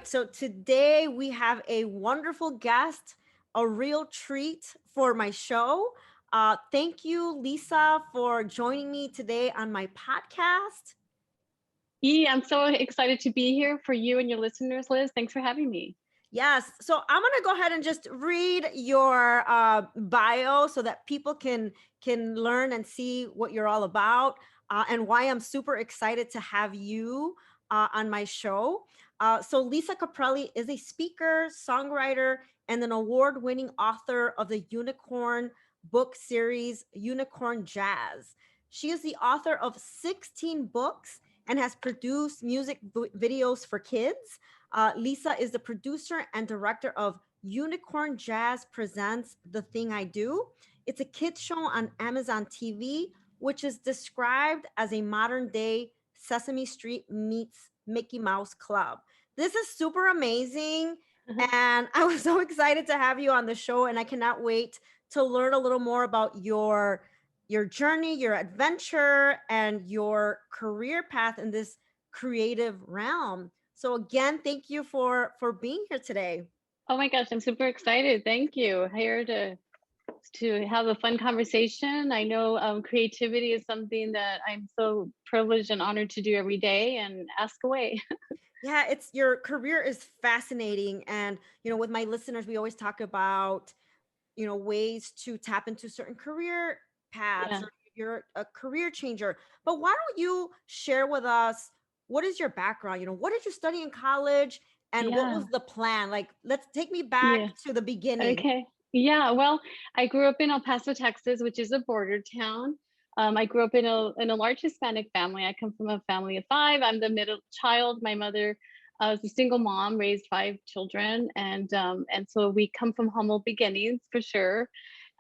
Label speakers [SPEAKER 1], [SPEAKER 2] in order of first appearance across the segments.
[SPEAKER 1] So today we have a wonderful guest, a real treat for my show. Thank you, Lisa, for joining me today on my podcast.
[SPEAKER 2] I'm so excited to be here for you and your listeners, Liz. Thanks for having me.
[SPEAKER 1] Yes. So I'm gonna go ahead and just read your bio so that people can learn and see what you're all about, and why I'm super excited to have you on my show. So Lisa Caprelli is a speaker, songwriter, and an award-winning author of the Unicorn book series, Unicorn Jazz. She is the author of 16 books and has produced music videos for kids. Lisa is the producer and director of Unicorn Jazz Presents The Thing I Do. It's a kids show on Amazon TV, which is described as a modern day Sesame Street meets Mickey Mouse Club. This is super amazing. And I was so excited to have you on the show, and I cannot wait to learn a little more about your journey, your adventure, and your career path in this creative realm. So again, thank you for being here today.
[SPEAKER 2] Oh my gosh, I'm super excited. Thank you. Here to have a fun conversation. I know creativity is something that I'm so privileged and honored to do every day, and ask away.
[SPEAKER 1] Yeah, it's your career is fascinating, and with my listeners, we always talk about ways to tap into certain career paths,
[SPEAKER 2] Yeah.
[SPEAKER 1] or if you're a career changer. But why don't you share with us what is your background? What did you study in college, and what
[SPEAKER 2] Yeah.
[SPEAKER 1] was the plan? Like, let's take me back
[SPEAKER 2] Yeah.
[SPEAKER 1] to the beginning.
[SPEAKER 2] Okay. Yeah. Well, I grew up in El Paso, Texas, which is a border town. I grew up in a large Hispanic family. I come from a family of five. I'm the middle child. My mother was a single mom, raised five children, and so we come from humble beginnings for sure.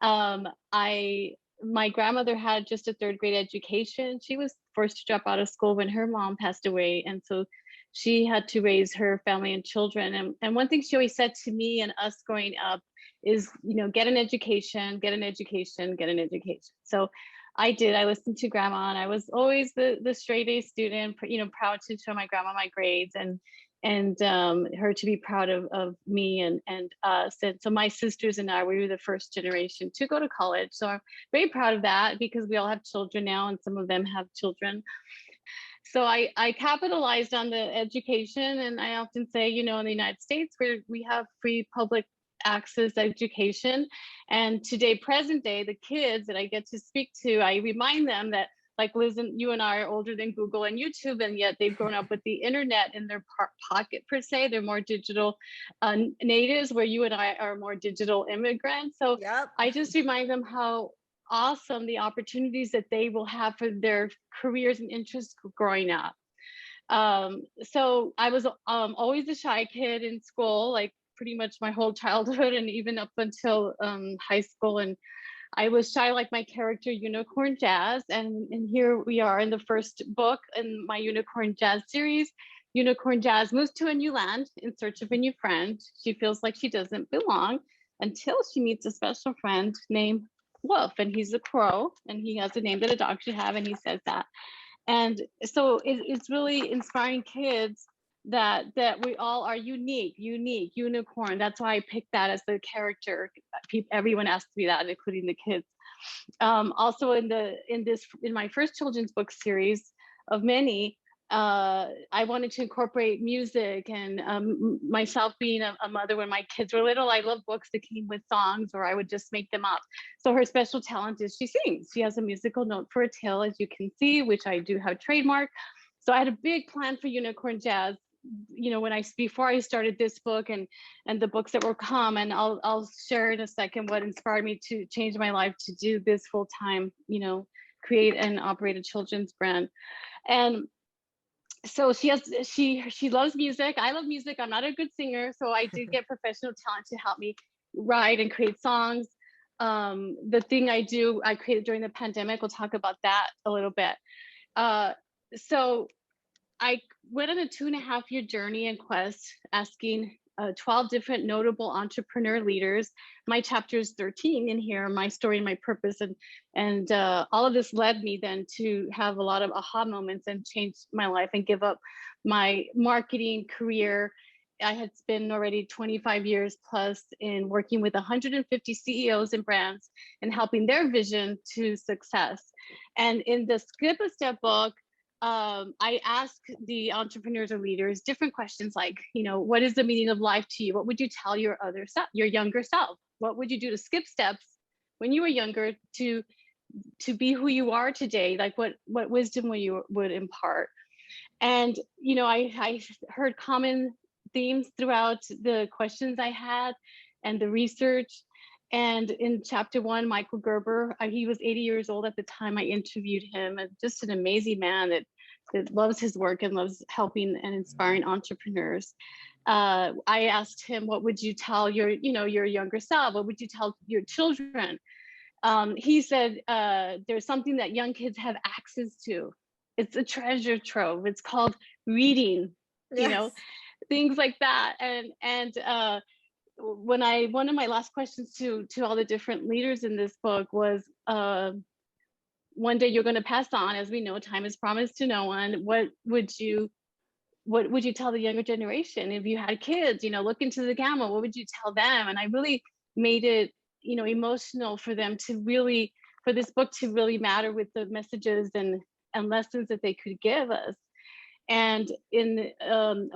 [SPEAKER 2] I My grandmother had just a third grade education. She was forced to drop out of school when her mom passed away, and so she had to raise her family and children. And one thing she always said to me and us growing up is, get an education, get an education, get an education. So I did. I listened to grandma, and I was always the straight A student, proud to show my grandma my grades, and her to be proud of me and us. And so my sisters and I, we were the first generation to go to college. So I'm very proud of that, because we all have children now, and some of them have children. So I capitalized on the education, and I often say, in the United States, where we have free public access education, and today, present day, the kids that I get to speak to, I remind them that, like Liz and you and I are older than Google and YouTube, and yet they've grown up with the internet in their pocket per se. They're more digital natives, where you and I are more digital immigrants. So
[SPEAKER 1] Yep.
[SPEAKER 2] I just remind them how awesome the opportunities that they will have for their careers and interests growing up. So I was always a shy kid in school, like pretty much my whole childhood and even up until high school. And I was shy like my character, Unicorn Jazz. And here we are in the first book in my Unicorn Jazz series. Unicorn Jazz moves to a new land in search of a new friend. She feels like she doesn't belong until she meets a special friend named Wolf. And he's a crow, and he has a name that a dog should have, and he says that. And so it's really inspiring kids that we all are unique, unicorn. That's why I picked that as the character. Everyone asked me that, including the kids. Also in my first children's book series of many, I wanted to incorporate music, and myself being a mother when my kids were little, I love books that came with songs, or I would just make them up. So her special talent is she sings. She has a musical note for a tale, as you can see, which I do have trademark. So I had a big plan for Unicorn Jazz, before I started this book and the books that will come, and I'll share in a second what inspired me to change my life to do this full time, create and operate a children's brand. And so she loves music. I love music. I'm not a good singer, so I did get professional talent to help me write and create songs. The thing I do, I created during the pandemic. We'll talk about that a little bit. So I went on a 2.5 year journey and quest, asking 12 different notable entrepreneur leaders. My chapter is 13 in here, my story and my purpose. And all of this led me then to have a lot of aha moments and change my life and give up my marketing career I had spent already 25 years plus in working with 150 CEOs and brands and helping their vision to success. And in the Skip a Step book, I ask the entrepreneurs or leaders different questions like, what is the meaning of life to you? What would you tell your other self, your younger self? What would you do to skip steps when you were younger to be who you are today? Like what wisdom would impart? And I heard common themes throughout the questions I had and the research. And in chapter 1, Michael Gerber, he was 80 years old at the time I interviewed him, and just an amazing man that loves his work and loves helping and inspiring entrepreneurs. I asked him, what would you tell your younger self? What would you tell your children? He said, there's something that young kids have access to. It's a treasure trove. It's called reading,
[SPEAKER 1] Yes.
[SPEAKER 2] things like that. And one of my last questions to all the different leaders in this book was, one day you're going to pass on, as we know, time is promised to no one. What would you tell the younger generation if you had kids? Look into the camera. What would you tell them? And I really made it emotional for them to really, for this book to really matter with the messages and lessons that they could give us. And in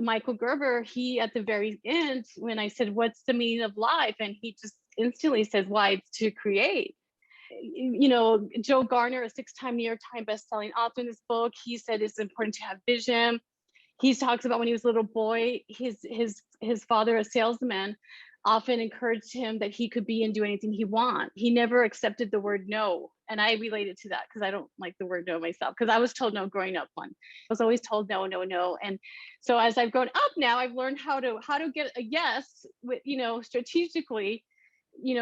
[SPEAKER 2] Michael Gerber, he at the very end, when I said, what's the meaning of life? And he just instantly says, why, it's to create. Joe Garner, a 6-time New York Times bestselling author in this book, he said it's important to have vision. He talks about when he was a little boy, his father, a salesman, often encouraged him that he could be and do anything he want. He never accepted the word no. And I related to that because I don't like the word no myself, because I was told no growing up. I was always told no, no, no. And so as I've grown up now, I've learned how to get a yes with, strategically,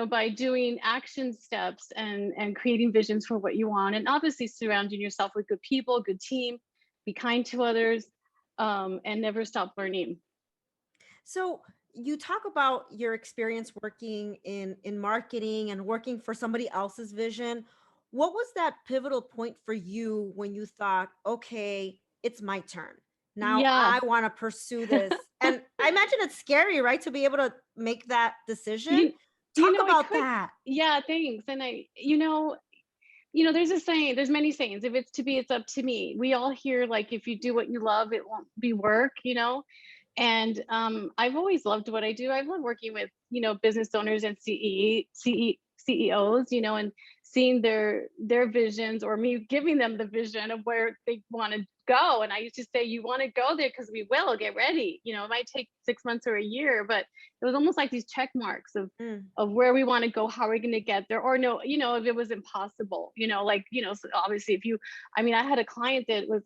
[SPEAKER 2] by doing action steps and creating visions for what you want. And obviously surrounding yourself with good people, good team, be kind to others, and never stop learning.
[SPEAKER 1] So you talk about your experience working in marketing and working for somebody else's vision. What was that pivotal point for you when you thought, okay, it's my turn. Now
[SPEAKER 2] Yeah.
[SPEAKER 1] I want to pursue this. And I imagine it's scary, right? To be able to make that decision.
[SPEAKER 2] You,
[SPEAKER 1] Talk
[SPEAKER 2] it
[SPEAKER 1] about
[SPEAKER 2] could.
[SPEAKER 1] that.
[SPEAKER 2] Yeah, thanks. And there's a saying, there's many sayings. If it's to be, it's up to me. We all hear, like, if you do what you love, it won't be work. And I've always loved what I do. I've loved working with, business owners and CEOs, and seeing their visions, or me giving them the vision of where they want to go. And I used to say, you want to go there because we will, get ready. It might take 6 months or a year, but it was almost like these check marks of where we want to go, how we're going to get there, or no, if it was impossible, so obviously I had a client that was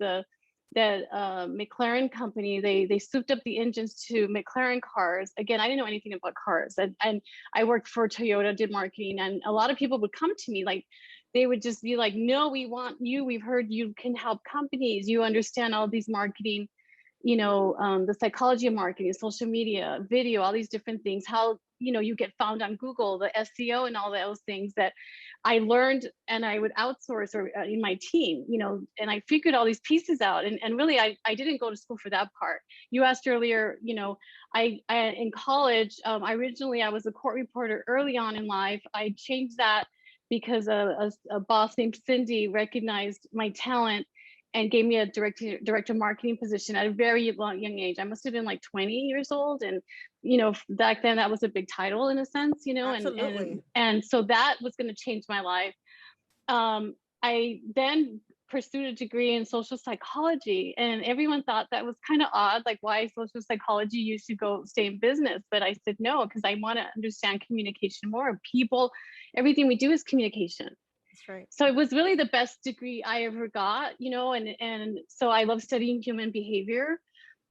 [SPEAKER 2] that McLaren company, they souped up the engines to McLaren cars. Again, I didn't know anything about cars, and I worked for Toyota, did marketing, and a lot of people would come to me, like, they would just be like, no, we want you. We've heard you can help companies. You understand all these marketing, the psychology of marketing, social media, video, all these different things, how, you get found on Google, the SEO and all those things that I learned, and I would outsource or in my team, and I figured all these pieces out. And really, I didn't go to school for that part. You asked earlier, I in college, originally I was a court reporter early on in life. I changed that because a boss named Cindy recognized my talent and gave me a director of marketing position at a very young age. I must have been like 20 years old. And, back then that was a big title in a sense,
[SPEAKER 1] Absolutely.
[SPEAKER 2] and so that was going to change my life. I then pursued a degree in social psychology, and everyone thought that was kind of odd. Like, why social psychology? You should go stay in business. But I said no, because I want to understand communication more. People, everything we do is communication.
[SPEAKER 1] That's right.
[SPEAKER 2] So it was really the best degree I ever got, and so I love studying human behavior.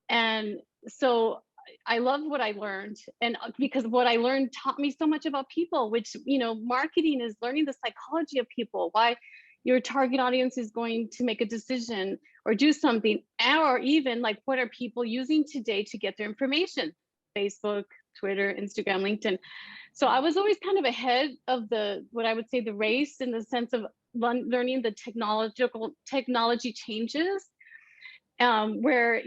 [SPEAKER 2] And so I love what I learned, and because what I learned taught me so much about people, which, marketing is learning the psychology of people, why your target audience is going to make a decision or do something, or even like, what are people using today to get their information? Facebook, Twitter, Instagram, LinkedIn. So I was always kind of ahead of what I would say the race, in the sense of learning the technology changes. where,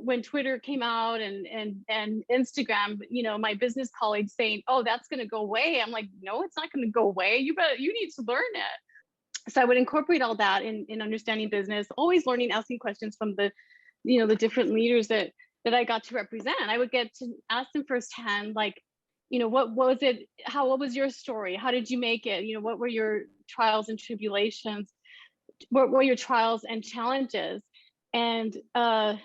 [SPEAKER 2] when Twitter came out and Instagram, my business colleagues saying, "Oh, that's going to go away." I'm like, "No, it's not going to go away. You need to learn it." So I would incorporate all that in understanding business, always learning, asking questions from the different leaders that I got to represent. I would get to ask them firsthand, like, what was it? What was your story? How did you make it? What were your trials and tribulations? What were your trials and challenges? And a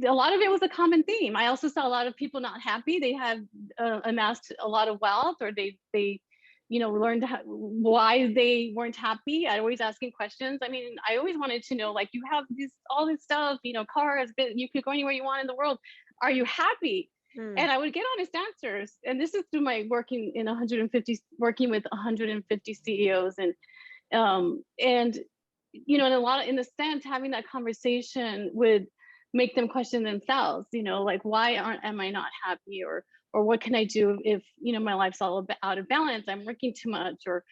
[SPEAKER 2] lot of it was a common theme. I also saw a lot of people not happy. They had amassed a lot of wealth, or they learned why they weren't happy. I always asking questions. I mean, I always wanted to know, like, you have all this stuff, cars, you could go anywhere you want in the world. Are you happy?
[SPEAKER 1] Hmm.
[SPEAKER 2] And I would get honest answers. And this is through my working with 150 CEOs, and in a sense, having that conversation would make them question themselves, like, why am I not happy? Or what can I do if, my life's all out of balance? I'm working too much, or,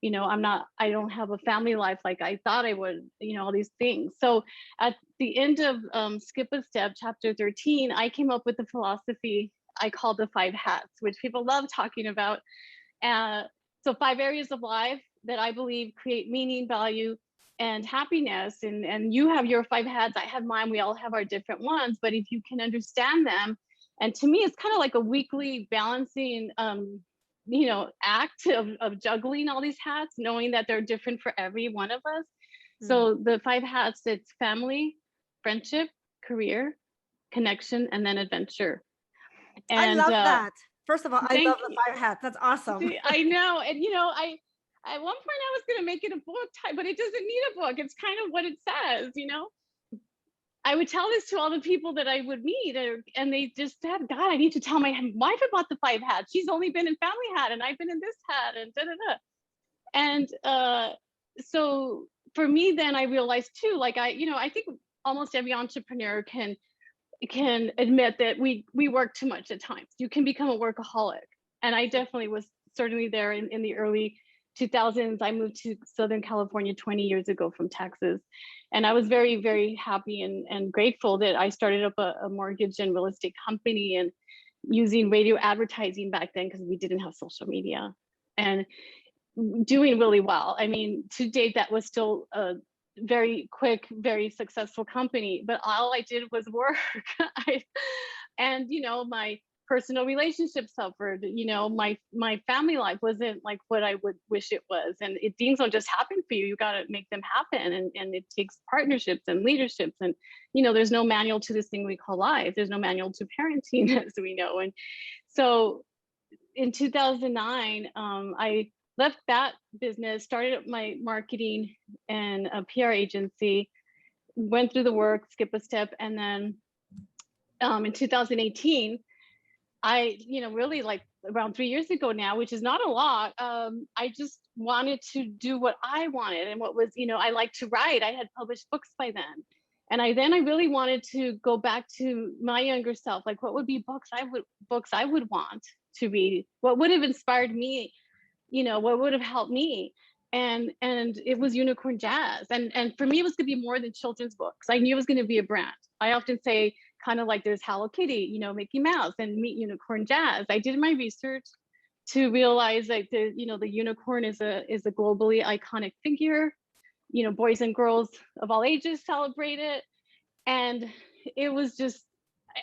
[SPEAKER 2] I don't have a family life like I thought I would, all these things. So at the end of Skip a Step, chapter 13, I came up with the philosophy I call the 5 hats, which people love talking about. So 5 areas of life that I believe create meaning, value, and happiness. And you have your 5 hats, I have mine, we all have our different ones. But if you can understand them, and to me, it's kind of like a weekly balancing act of juggling all these hats, knowing that they're different for every one of us.
[SPEAKER 1] Hmm.
[SPEAKER 2] So the 5 hats, it's family, friendship, career, connection, and then adventure.
[SPEAKER 1] I
[SPEAKER 2] And
[SPEAKER 1] love that. First of all, I love
[SPEAKER 2] thank
[SPEAKER 1] the
[SPEAKER 2] you.
[SPEAKER 1] 5 hats. That's awesome.
[SPEAKER 2] See, I know. And I at one point I was gonna make it a book type, but it doesn't need a book. It's kind of what it says. I would tell this to all the people that I would meet, and they just said, "God, I need to tell my wife about the 5 hats. She's only been in family hat, and I've been in this hat, and da da da." And so for me, then I realized too, like, I think almost every entrepreneur can admit that we work too much at times. You can become a workaholic, and I definitely was certainly there in the early 2000s. I moved to Southern California 20 years ago from Texas, and I was very, very happy and grateful that I started up a mortgage and real estate company, and using radio advertising back then, because we didn't have social media, and doing really well. I mean, to date, that was still a very quick, very successful company, but all I did was work. And my personal relationships suffered. My family life wasn't like what I would wish it was. And things don't just happen for you. You got to make them happen. And it takes partnerships and leaderships. And, there's no manual to this thing we call life. There's no manual to parenting, as we know. And so in 2009, I left that business, started up my marketing and a PR agency, went through the work, skip a step. And then in 2018, I, really, like, around 3 years ago now, which is not a lot, I just wanted to do what I wanted. And what was, I like to write. I had published books by then. And I really wanted to go back to my younger self. Like, what would be books I would want to read? What would have inspired me? What would have helped me? And it was Unicorn Jazz. And for me, it was going to be more than children's books. I knew it was going to be a brand. I often say, kind of like, there's Hello Kitty, Mickey Mouse, and meet Unicorn Jazz. I did my research to realize that the unicorn is a globally iconic figure. Boys and girls of all ages celebrate it. And it was just,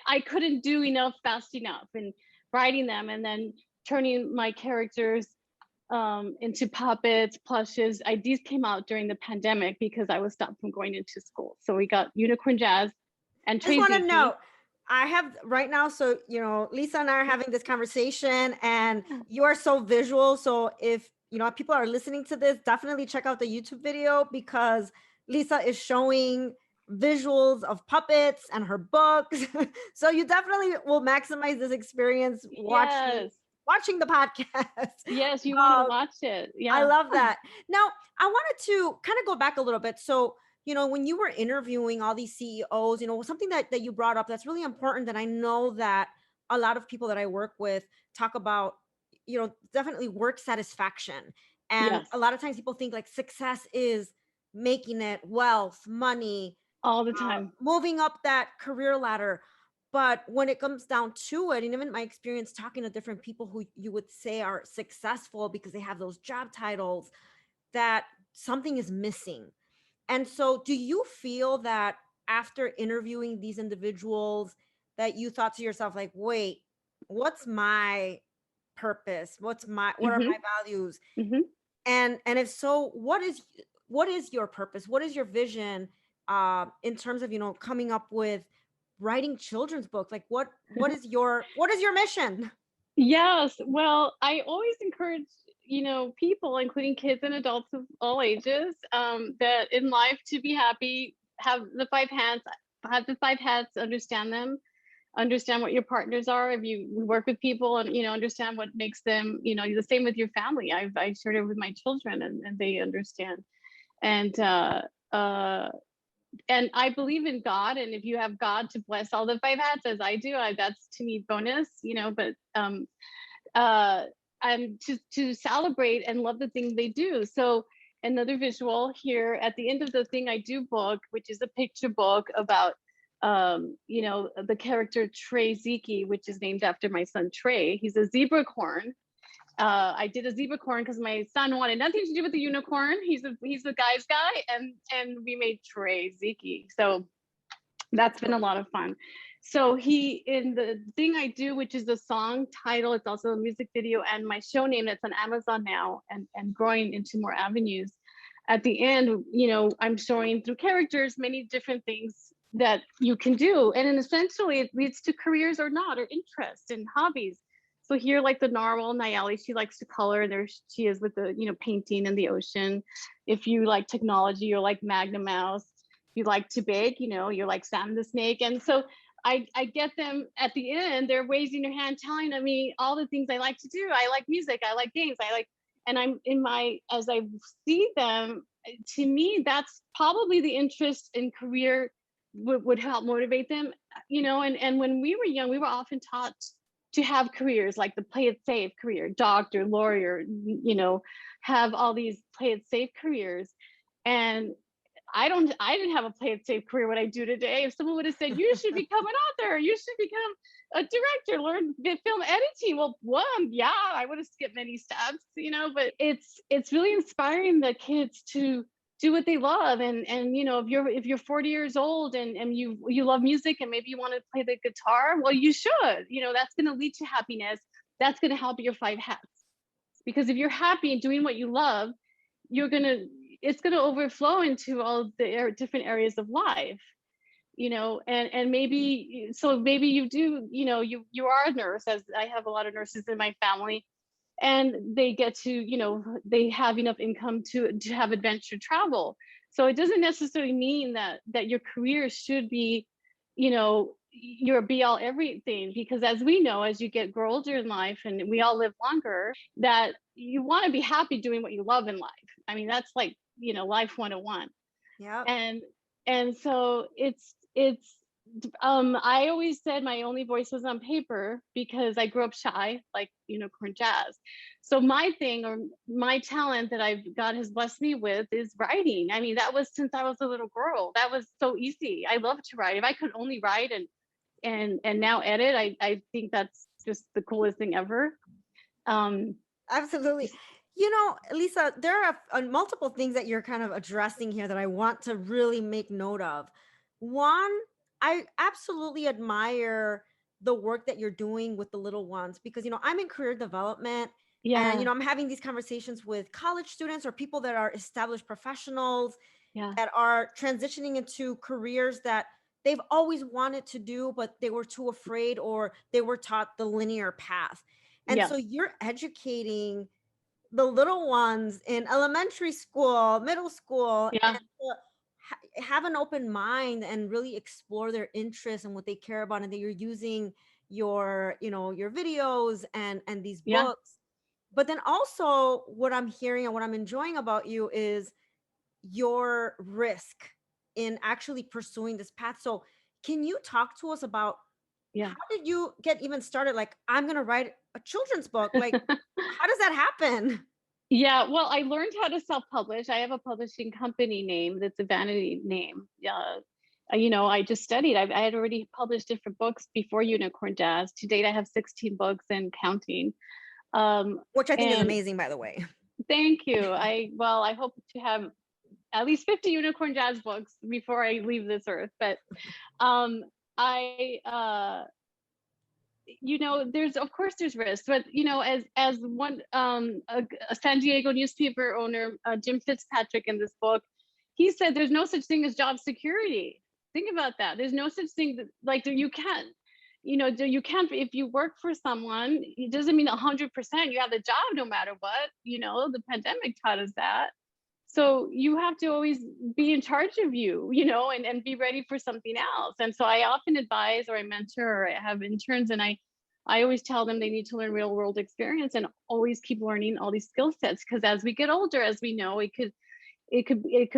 [SPEAKER 2] I couldn't do enough fast enough in writing them, and then turning my characters into puppets, plushes. These came out during the pandemic because I was stopped from going into school. So we got Unicorn Jazz and
[SPEAKER 1] I just want to
[SPEAKER 2] Tracy.
[SPEAKER 1] know, I have right now, so Lisa and I are having this conversation, and you are so visual. So if people are listening to this, definitely check out the YouTube video, because Lisa is showing visuals of puppets and her books. So you definitely will maximize this experience watching
[SPEAKER 2] Yes.
[SPEAKER 1] watching the podcast.
[SPEAKER 2] Yes, you want to
[SPEAKER 1] Um,
[SPEAKER 2] watch it.
[SPEAKER 1] I
[SPEAKER 2] Yeah.
[SPEAKER 1] love that. Now, I wanted to kind of go back a little bit. So, when you were interviewing all these CEOs, something that you brought up that's really important, that I know that a lot of people that I work with talk about, definitely work satisfaction. And
[SPEAKER 2] Yes.
[SPEAKER 1] a lot of times people think like success is making it, wealth, money.
[SPEAKER 2] all the time.
[SPEAKER 1] moving up that career ladder. But when it comes down to it, and even my experience talking to different people who you would say are successful because they have those job titles, that something is missing. And so, do you feel that after interviewing these individuals, that you thought to yourself, like, wait, what's my purpose? What are
[SPEAKER 2] Hmm.
[SPEAKER 1] my values?
[SPEAKER 2] Hmm.
[SPEAKER 1] And if so, what is your purpose? What is your vision in terms of, coming up with writing children's books? Like what is your mission?
[SPEAKER 2] Yes. Well, I always encourage, people, including kids and adults of all ages, that in life to be happy, have the five hats, understand them, understand what your partners are. If you work with people and, understand what makes them, the same with your family. I shared it with my children and they understand. And, uh, and I believe in God. And if you have God to bless all the five hats as I do, that's to me bonus, but, uh, and to celebrate and love the things they do. So another visual here at the end of the Thing I Do book, which is a picture book about the character Trey Zeke, which is named after my son Trey. He's a zebra corn. I did a zebra corn because my son wanted nothing to do with the unicorn. He's the guy's guy, and we made Trey Zeke. So that's been a lot of fun. So he, in the Thing I Do, which is the song title, it's also a music video and my show name that's on Amazon now and growing into more avenues. At the end, I'm showing through characters many different things that you can do. And then essentially it leads to careers or not, or interests and hobbies. So here, like the narwhal, Nayeli, she likes to color, and there she is with the, painting in the ocean. If you like technology, you're like Magna Mouse. You like to bake, you're like Sam the Snake. And so I get them at the end, they're raising their hand, telling me all the things I like to do. I like music, I like games, and as I see them, to me, that's probably the interest in career would help motivate them, and when we were young, we were often taught to have careers like the play it safe career, doctor, lawyer, have all these play it safe careers. And I didn't have a play it safe career what I do today. If someone would have said, you should become an author, you should become a director, learn film editing. Well, one, yeah, I would have skipped many steps, but it's really inspiring the kids to do what they love. And if you're 40 years old and you love music and maybe you want to play the guitar, well, you should. That's going to lead to happiness. That's going to help your five hats. Because if you're happy and doing what you love, you're going to it's going to overflow into all the different areas of life, and maybe you do, you are a nurse, as I have a lot of nurses in my family, and they get to, they have enough income to have adventure travel. So it doesn't necessarily mean that your career should be, your be all everything, because as we know, as you grow older in life and we all live longer, that you want to be happy doing what you love in life. I mean, that's like, life 101.
[SPEAKER 1] Yep.
[SPEAKER 2] And so it's I always said my only voice was on paper because I grew up shy, like unicorn jazz. So my thing, or my talent that God has blessed me with, is writing. I mean, that was since I was a little girl. That was so easy. I love to write. If I could only write and now edit, I think that's just the coolest thing ever. um
[SPEAKER 1] Absolutely. Lisa, there are multiple things that you're kind of addressing here that I want to really make note of. One, I absolutely admire the work that you're doing with the little ones because, I'm in career development and,
[SPEAKER 2] yeah,
[SPEAKER 1] I'm having these conversations with college students or people that are established professionals
[SPEAKER 2] yeah,
[SPEAKER 1] that are transitioning into careers that they've always wanted to do, but they were too afraid or they were taught the linear path. And so
[SPEAKER 2] yes,
[SPEAKER 1] you're educating the little ones in elementary school, middle school,
[SPEAKER 2] yeah,
[SPEAKER 1] and to have an open mind and really explore their interests and what they care about, and that you're using your videos and these
[SPEAKER 2] yeah.
[SPEAKER 1] books. But then also what I'm hearing and what I'm enjoying about you is your risk in actually pursuing this path. So can you talk to us about
[SPEAKER 2] Yeah.
[SPEAKER 1] how did you get even started? Like, I'm going to write a children's book. Like, how does that happen?
[SPEAKER 2] Yeah, well, I learned how to self-publish. I have a publishing company name that's a vanity name. I just studied. I had already published different books before Unicorn Jazz. To date, I have 16 books and counting. Um,
[SPEAKER 1] Which I think is
[SPEAKER 2] and
[SPEAKER 1] amazing, by the way.
[SPEAKER 2] thank you. I hope to have at least 50 Unicorn Jazz books before I leave this earth. But um, I there's, of course, there's risks, but as one a San Diego newspaper owner, Jim Fitzpatrick, in this book, he said there's no such thing as job security. Think about that. There's no such thing that, like, you can't, you can't, if you work for someone, it doesn't mean 100% you have the job no matter what. The pandemic taught us that. So you have to always be in charge of you, and be ready for something else. And so I often advise, or I mentor, or I have interns, and I always tell them they need to learn real world experience and always keep learning all these skill sets, because as we get older, as we know, it could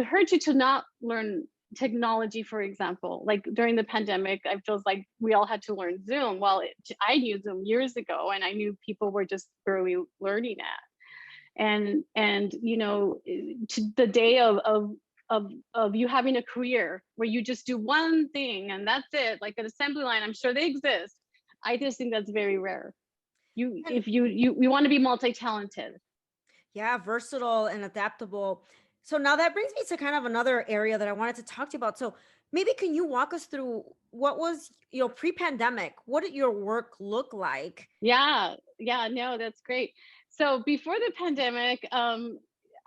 [SPEAKER 2] hurt you to not learn technology. For example, like during the pandemic, I feels like we all had to learn Zoom. Well, I knew Zoom years ago, and I knew people were just barely learning it. And to the day of you having a career where you just do one thing and that's it, like an assembly line, I'm sure they exist. I just think that's very rare. you
[SPEAKER 1] And
[SPEAKER 2] if you want to be multi-talented.
[SPEAKER 1] yeah, versatile and adaptable. So now that brings me to kind of another area that I wanted to talk to you about. So maybe can you walk us through what was, pre-pandemic? What did your work look like?
[SPEAKER 2] Yeah, no, that's great. So before the pandemic,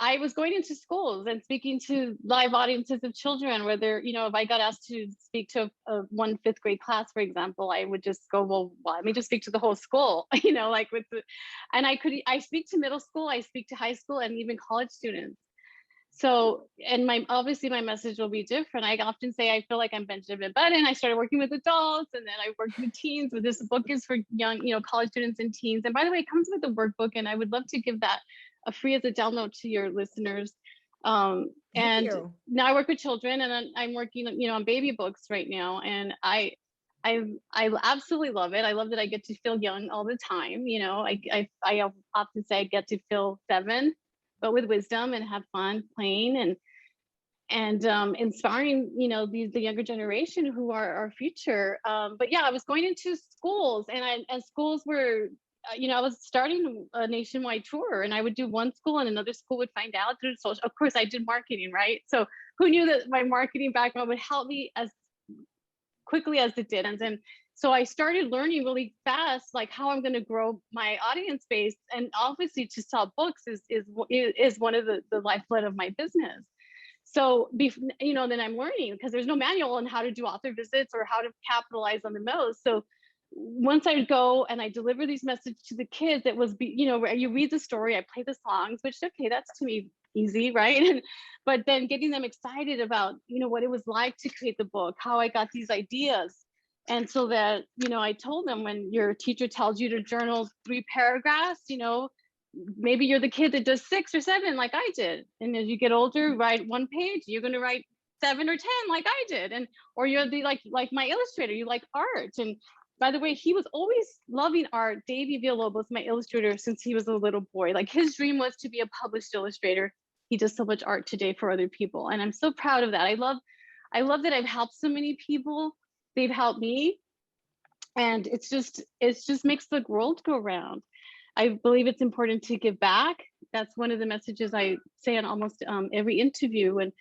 [SPEAKER 2] I was going into schools and speaking to live audiences of children, whether, if I got asked to speak to one fifth grade class, for example, I would just go, well, let me just speak to the whole school, like and I speak to middle school, I speak to high school, and even college students. So, and obviously my message will be different. I often say I feel like I'm Benjamin Button. I started working with adults, and then I worked with teens. But this book is for young, college students and teens. And by the way, it comes with a workbook, and I would love to give that a free as a download to your listeners.
[SPEAKER 1] Thank
[SPEAKER 2] And
[SPEAKER 1] you.
[SPEAKER 2] now I work with children, and I'm working, on baby books right now, and I absolutely love it. I love that I get to feel young all the time. I often say I get to feel 7, but with wisdom, and have fun playing and inspiring, the younger generation who are our future. But yeah, I was going into schools, and schools were, I was starting a nationwide tour, and I would do one school, and another school would find out through social. Of course, I did marketing, right? So who knew that my marketing background would help me as quickly as it did? And then so I started learning really fast, like how I'm going to grow my audience base, and obviously to sell books is one of the lifeblood of my business. So then I'm learning, because there's no manual on how to do author visits or how to capitalize on the most. So once I go and I deliver these messages to the kids, it was, where you read the story, I play the songs, which, okay, that's to me easy, right? But then getting them excited about, what it was like to create the book, how I got these ideas. And so that, I told them, when your teacher tells you to journal 3 paragraphs, maybe you're the kid that does 6 or 7 like I did. And as you get older, write 1 page, you're going to write 7 or 10 like I did. And or you're the like my illustrator, you like art. And by the way, he was always loving art. Davey Villalobos, my illustrator, since he was a little boy. Like, his dream was to be a published illustrator. He does so much art today for other people, and I'm so proud of that. I love that I've helped so many people. They've helped me, and it's just makes the world go round. I believe it's important to give back. That's one of the messages I say in almost every interview. And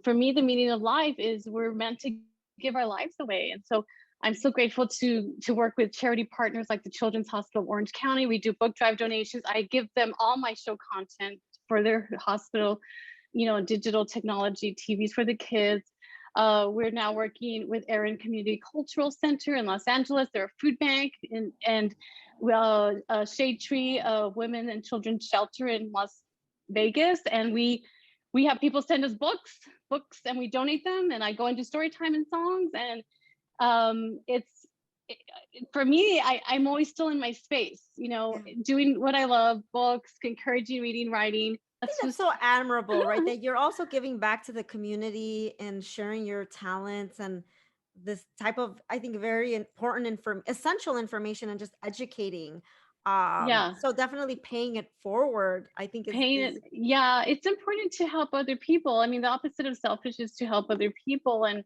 [SPEAKER 2] for me, the meaning of life is we're meant to give our lives away. And so I'm so grateful to work with charity partners like the Children's Hospital of Orange County. We do book drive donations. I give them all my show content for their hospital, digital technology, TVs for the kids. We're now working with Erin Community Cultural Center in Los Angeles. They're a food bank, and Shade Tree, women and children's shelter in Las Vegas. And we have people send us books, and we donate them. And I go into story time and songs, and for me, I'm always still in my space,
[SPEAKER 1] Yeah.
[SPEAKER 2] doing what I love, books, encouraging reading, writing.
[SPEAKER 1] I think
[SPEAKER 2] That's
[SPEAKER 1] that's
[SPEAKER 2] just
[SPEAKER 1] so admirable, right? That you're also giving back to the community and sharing your talents and this type of, I think, very important essential information, and just educating.
[SPEAKER 2] yeah,
[SPEAKER 1] So definitely paying it forward, I think is
[SPEAKER 2] yeah, it's important to help other people. I mean, the opposite of selfish is to help other people. And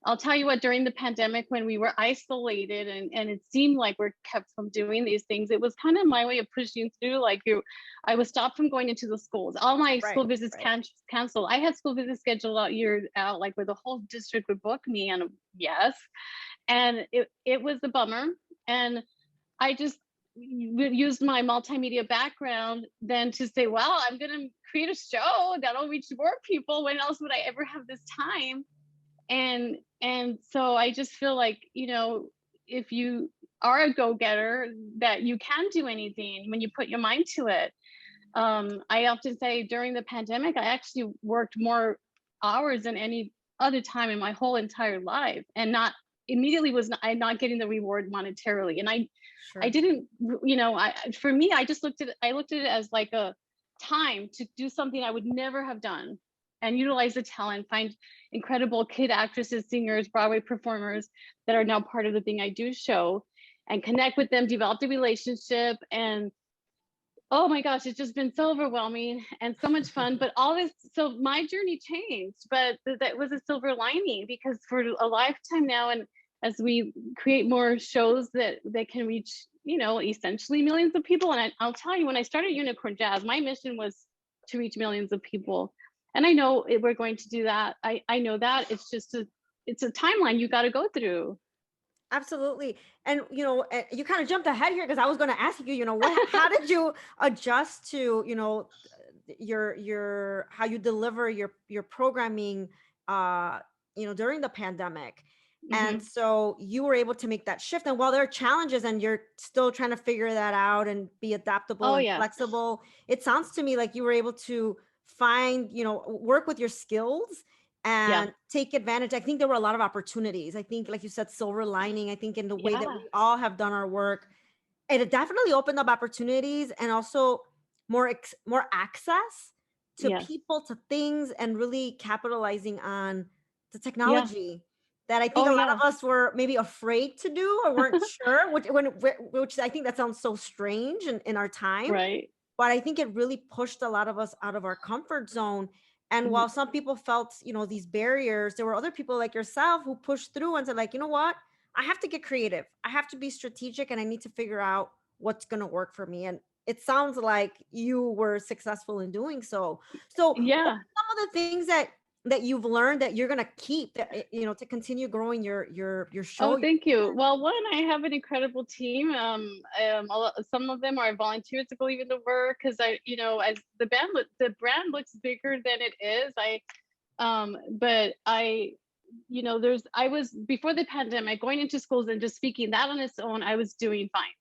[SPEAKER 2] I'll tell you what, during the pandemic, when we were isolated and it seemed like we're kept from doing these things, it was kind of my way of pushing through. Like I was stopped from going into the schools. All my
[SPEAKER 1] Right,
[SPEAKER 2] school visits
[SPEAKER 1] right.
[SPEAKER 2] canceled. I had school visits scheduled out years out, like where the whole district would book me. And yes, and it was a bummer. And I just used my multimedia background then to say, well, I'm going to create a show that'll reach more people. When else would I ever have this time? And so I just feel like, if you are a go-getter, that you can do anything when you put your mind to it. I often say during the pandemic, I actually worked more hours than any other time in my whole entire life, and not immediately was not, I'm not getting the reward monetarily. And I
[SPEAKER 1] Sure.
[SPEAKER 2] didn't, for me, I looked at it as like a time to do something I would never have done, and utilize the talent, find incredible kid actresses, singers, Broadway performers that are now part of the Thing I Do show, and connect with them, develop the relationship. And oh my gosh, it's just been so overwhelming and so much fun. But all this, so my journey changed, but that was a silver lining, because for a lifetime now, and as we create more shows that can reach, essentially millions of people. And I'll tell you, when I started Unicorn Jazz, my mission was to reach millions of people. And I know we're going to do that. I know that. It's just it's a timeline you got to go through.
[SPEAKER 1] Absolutely. And you kind of jumped ahead here because I was going to ask you, how did you adjust to, your how you deliver your programming during the pandemic. And
[SPEAKER 2] Hmm.
[SPEAKER 1] so you were able to make that shift. And while there are challenges and you're still trying to figure that out and be adaptable
[SPEAKER 2] Oh
[SPEAKER 1] and
[SPEAKER 2] yeah.
[SPEAKER 1] flexible, it sounds to me like you were able to find, work with your skills
[SPEAKER 2] Yeah.
[SPEAKER 1] and take advantage. I think there were a lot of opportunities. I think, like you said, silver lining. I think in the way that
[SPEAKER 2] Yeah.
[SPEAKER 1] we all have done our work, it definitely opened up opportunities and also more access to
[SPEAKER 2] Yes.
[SPEAKER 1] people, to things, and really capitalizing on the
[SPEAKER 2] Yeah.
[SPEAKER 1] technology that I think
[SPEAKER 2] Oh
[SPEAKER 1] a lot
[SPEAKER 2] yeah.
[SPEAKER 1] of us were maybe afraid to do or weren't sure, which I think that sounds so strange in our time,
[SPEAKER 2] Right.
[SPEAKER 1] but I think it really pushed a lot of us out of our comfort zone. And
[SPEAKER 2] Mhm.
[SPEAKER 1] while some people felt, these barriers, there were other people like yourself who pushed through and said, like, you know what? I have to get creative. I have to be strategic and I need to figure out what's going to work for me. And it sounds like you were successful in doing so. So, what
[SPEAKER 2] Yeah.
[SPEAKER 1] are some of the things that you've learned that you're going to keep to continue growing your
[SPEAKER 2] Oh,
[SPEAKER 1] show?
[SPEAKER 2] thank you. Well, one, I have an incredible team. Some of them are volunteers to believe in the work, because as the brand looks bigger than it is. But I was, before the pandemic, going into schools and just speaking, that on its own, I was doing fine.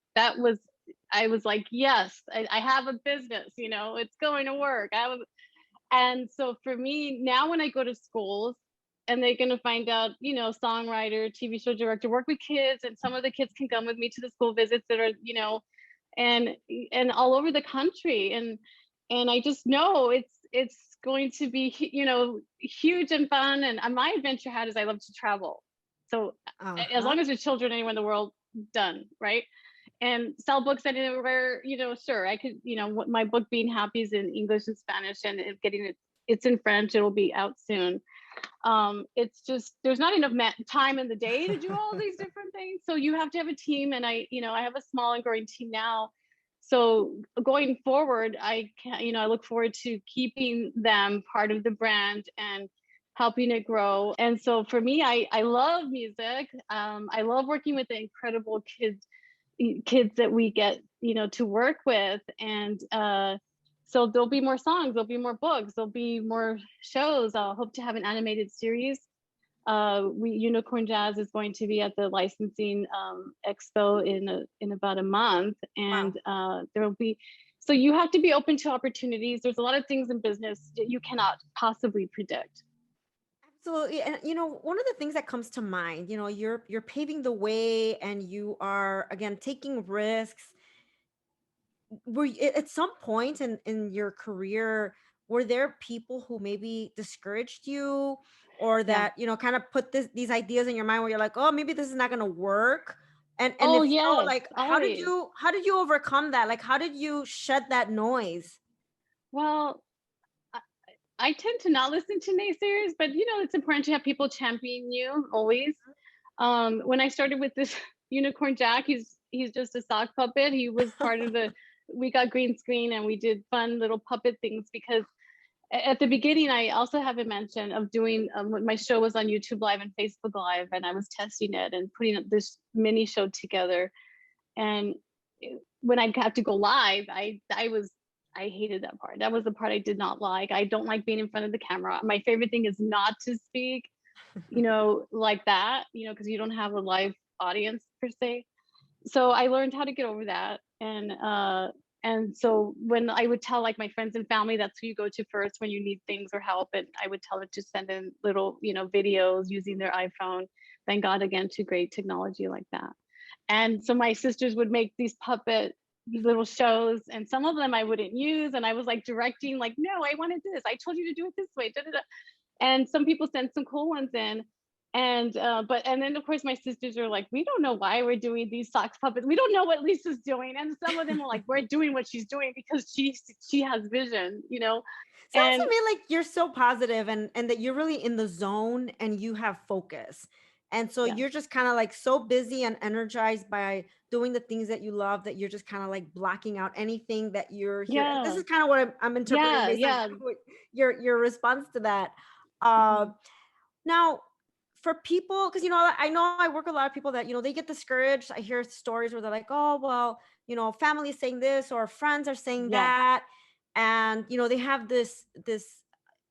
[SPEAKER 2] I was like, yes, I have a business. It's going to work. And so for me now, when I go to schools and they're going to find out, songwriter, TV show director, work with kids, and some of the kids can come with me to the school visits that are, and all over the country. And I just know it's going to be, huge and fun. And my adventure hat is I love to travel. So as
[SPEAKER 1] Uh-huh.
[SPEAKER 2] long as there's children anywhere in the world, done, right? And sell books anywhere, sure, I could, my book Being Happy is in English and Spanish, and it's in French. It'll be out soon. It's just, there's not enough time in the day to do all these different things. So you have to have a team, and I have a small and growing team now. So going forward, I look forward to keeping them part of the brand and helping it grow. And so for me, I love music. I love working with the incredible kids that we get, to work with. And so there'll be more songs, there'll be more books, there'll be more shows. I'll hope to have an animated series. We Unicorn Jazz is going to be at the licensing expo in about a month. And
[SPEAKER 1] Wow.
[SPEAKER 2] there'll be, so you have to be open to opportunities. There's a lot of things in business that you cannot possibly predict.
[SPEAKER 1] Absolutely. And one of the things that comes to mind, you're paving the way and you are again taking risks. Were you, at some point in your career, were there people who maybe discouraged you or
[SPEAKER 2] Yeah.
[SPEAKER 1] that, kind of put these ideas in your mind where you're like, "Oh, maybe this is not going to work." And
[SPEAKER 2] Oh
[SPEAKER 1] if so,
[SPEAKER 2] yes,
[SPEAKER 1] like
[SPEAKER 2] always.
[SPEAKER 1] how did you overcome that? Like how did you shed that noise?
[SPEAKER 2] Well, I I tend to not listen to naysayers, but it's important to have people champion you always. When I started with this unicorn Jack, he's just a sock puppet. He was part of the we got green screen and we did fun little puppet things because at the beginning, I also have a mention of doing when my show was on YouTube Live and Facebook Live, and I was testing it and putting this mini show together. And when I got to go live, I hated that part. That was the part I did not like. I don't like being in front of the camera. My favorite thing is not to speak, like that, because you don't have a live audience per se. So I learned how to get over that. And so when I would tell like my friends and family, that's who you go to first when you need things or help. And I would tell them to send in little, videos using their iPhone. Thank God again to great technology like that. And so my sisters would make these little shows, and some of them I wouldn't use. And I was like directing, like, no, I wanted this. I told you to do it this way. Da, da, da. And some people sent some cool ones in. And then of course my sisters are like, we don't know why we're doing these socks puppets. We don't know what Lisa's doing. And some of them are like, we're doing what she's doing because she has vision,
[SPEAKER 1] Sounds to
[SPEAKER 2] and
[SPEAKER 1] me like you're so positive and that you're really in the zone and you have focus. And so
[SPEAKER 2] yeah,
[SPEAKER 1] you're just kind of like so busy and energized by doing the things that you love that you're just kind of like blocking out anything that you're here. And this
[SPEAKER 2] yeah,
[SPEAKER 1] is kind of what I'm interpreting
[SPEAKER 2] yeah,
[SPEAKER 1] based on
[SPEAKER 2] yeah.
[SPEAKER 1] your response to that. Uh,
[SPEAKER 2] Mhm.
[SPEAKER 1] Now, for people, because I know I work with a lot of people that they get discouraged. I hear stories where they're like, "Oh, well, family is saying this or friends are saying
[SPEAKER 2] Yeah,
[SPEAKER 1] that," and they have this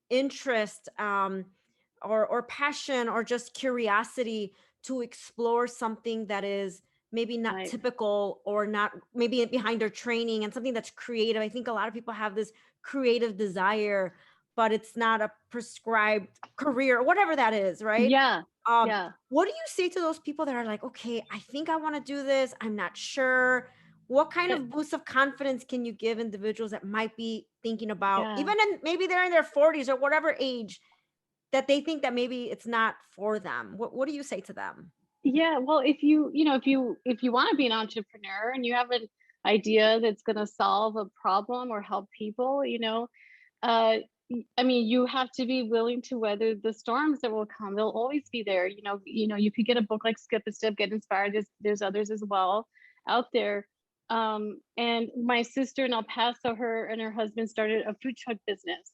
[SPEAKER 1] interest or passion or just curiosity to explore something that is maybe not
[SPEAKER 2] right.
[SPEAKER 1] typical or not maybe behind their training and something that's creative. I think a lot of people have this creative desire, but it's not a prescribed career or whatever that is, right?
[SPEAKER 2] Yeah,
[SPEAKER 1] um
[SPEAKER 2] yeah,
[SPEAKER 1] what do you say to those people that are like, okay, I think I want to do this, I'm not sure? What kind
[SPEAKER 2] yeah,
[SPEAKER 1] of boost of confidence can you give individuals that might be thinking about,
[SPEAKER 2] yeah.
[SPEAKER 1] even in maybe they're in their 40s or whatever age, that they think that maybe it's not for them? What do you say to them?
[SPEAKER 2] Yeah, well, if you want to be an entrepreneur and you have an idea that's going to solve a problem or help people, uh I mean, you have to be willing to weather the storms that will come. They'll always be there. You could get a book like Skip a Step, get inspired. There's others as well out there. And my sister in El Paso, her and her husband started a food truck business.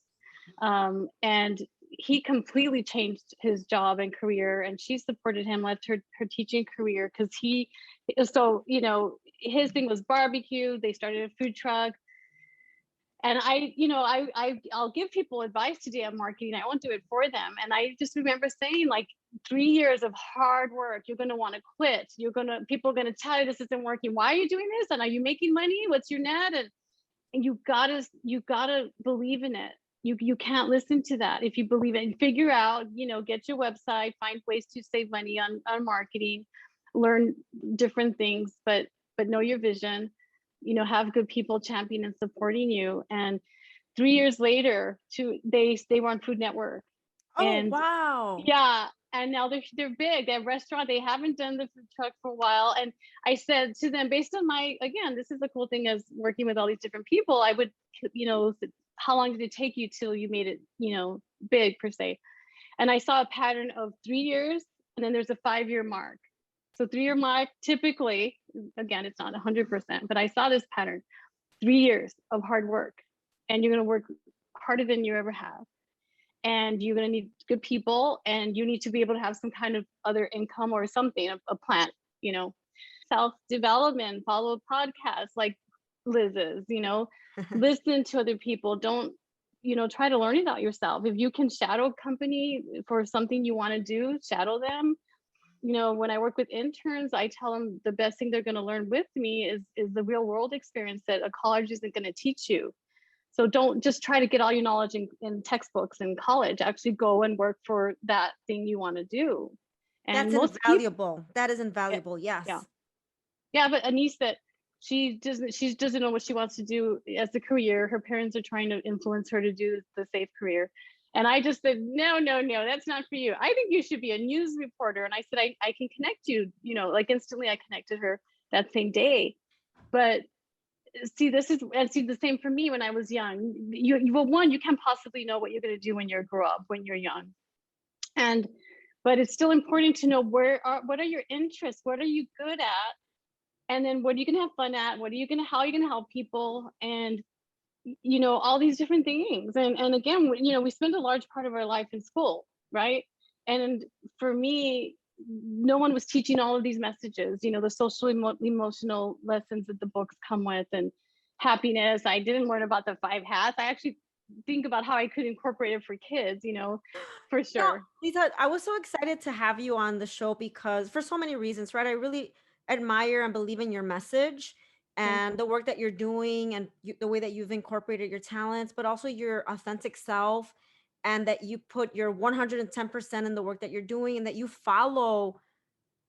[SPEAKER 2] And he completely changed his job and career, and she supported him, left her teaching career because his thing was barbecue. They started a food truck. And I'll give people advice today on marketing. I won't do it for them. And I just remember saying, like, 3 years of hard work, you're going to want to quit. People are going to tell you this isn't working. Why are you doing this? And are you making money? What's your net? And you gotta believe in it. You can't listen to that. If you believe it and figure out, get your website, find ways to save money on marketing, learn different things, but know your vision, have good people champion and supporting you. And 3 years later, they were on Food Network.
[SPEAKER 1] Oh,
[SPEAKER 2] And
[SPEAKER 1] wow.
[SPEAKER 2] yeah, and now they're big. They have restaurant. They haven't done the food truck for a while. And I said to them, based on this is the cool thing as working with all these different people. I would, how long did it take you till you made it, big per se? And I saw a pattern of 3 years, and then there's a 5-year mark. So 3-year mark, typically, again, it's not 100%, but I saw this pattern: 3 years of hard work, and you're going to work harder than you ever have, and you're going to need good people, and you need to be able to have some kind of other income or something, a plan, you know self-development, follow podcasts like Liz's, listen to other people. Don't, try to learn about yourself. If you can shadow a company for something you want to do, shadow them. When I work with interns, I tell them the best thing they're going to learn with me is the real world experience that a college isn't going to teach you. So don't just try to get all your knowledge in textbooks in college. Actually go and work for that thing you want to do. And
[SPEAKER 1] That's
[SPEAKER 2] most people,
[SPEAKER 1] invaluable. That is
[SPEAKER 2] yeah,
[SPEAKER 1] invaluable.
[SPEAKER 2] yeah,
[SPEAKER 1] Yes.
[SPEAKER 2] yeah. But a niece that she doesn't know what she wants to do as a career. Her parents are trying to influence her to do the safe career. And I just said, no, no, no, that's not for you. I think you should be a news reporter. And I said, I can connect you, like instantly I connected her that same day. But see, this is, and see, the same for me when I was young. Well, one, you can't possibly know what you're going to do when you grow up, when you're young. And, but it's still important to know what are your interests? What are you good at? And then what are you going to have fun at? How are you going to help people? And, all these different things. And again, we spend a large part of our life in school, right? And for me, no one was teaching all of these messages, the social emotional lessons that the books come with, and happiness. I didn't learn about the 5 hats. I actually think about how I could incorporate it for kids, for
[SPEAKER 1] No,
[SPEAKER 2] sure.
[SPEAKER 1] Lisa, I was so excited to have you on the show because for so many reasons, right? I really admire and believe in your message
[SPEAKER 2] Thank
[SPEAKER 1] and
[SPEAKER 2] you.
[SPEAKER 1] the work that you're doing and the way that you've incorporated your talents, but also your authentic self, and that you put your 110% in the work that you're doing, and that you follow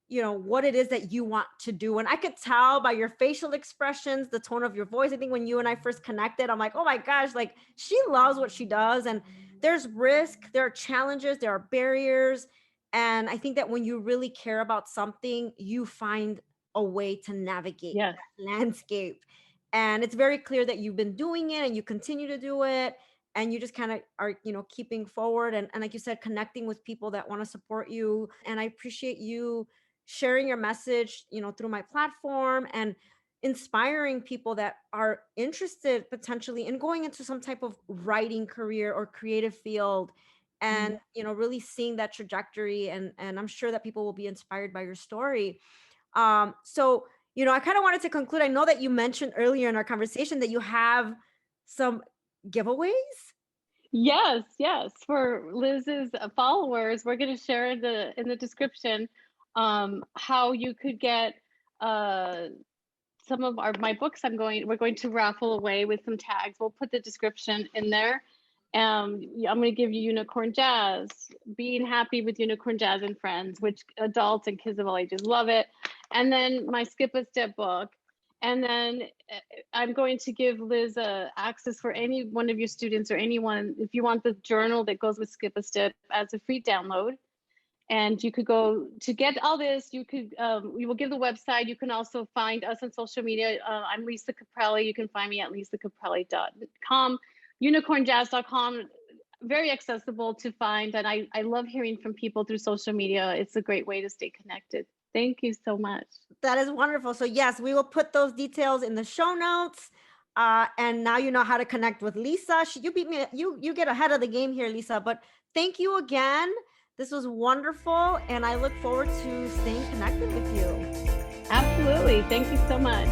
[SPEAKER 1] what it is that you want to do. And I could tell by your facial expressions, the tone of your voice. I think when you and I first connected, I'm like, oh my gosh, like she loves what she does. And there's risk, there are challenges, there are barriers. And I think that when you really care about something, you find a way to navigate
[SPEAKER 2] Yes.
[SPEAKER 1] that landscape. And it's very clear that you've been doing it and you continue to do it. And you just kind of are, keeping forward, and like you said, connecting with people that want to support you. And I appreciate you sharing your message, through my platform, and inspiring people that are interested potentially in going into some type of writing career or creative field,
[SPEAKER 2] Mhm.
[SPEAKER 1] and really seeing that trajectory. And I'm sure that people will be inspired by your story. So I kind of wanted to conclude. I know that you mentioned earlier in our conversation that you have some giveaways.
[SPEAKER 2] Yes, yes. For Liz's followers, we're going to share in the description how you could get uh, some of my books. We're going to raffle away with some tags. We'll put the description in there. Yeah, I'm going to give you Unicorn Jazz, Being Happy with Unicorn Jazz and Friends, which adults and kids of all ages love it. And then my Skip a Step book. And then I'm going to give Liz access for any one of your students or anyone, if you want the journal that goes with Skip a Step, as a free download. And you could go to get all this. We will give the website. You can also find us on social media. I'm Lisa Caprelli. You can find me at lisacaprelli.com, unicornjazz.com. Very accessible to find. And I love hearing from people through social media. It's a great way to stay connected. Thank you so much.
[SPEAKER 1] That is wonderful. So yes, we will put those details in the show notes. And now you know how to connect with Lisa. You beat me. You get ahead of the game here, Lisa. But thank you again. This was wonderful, and I look forward to staying connected with you.
[SPEAKER 2] Absolutely. Thank you so much.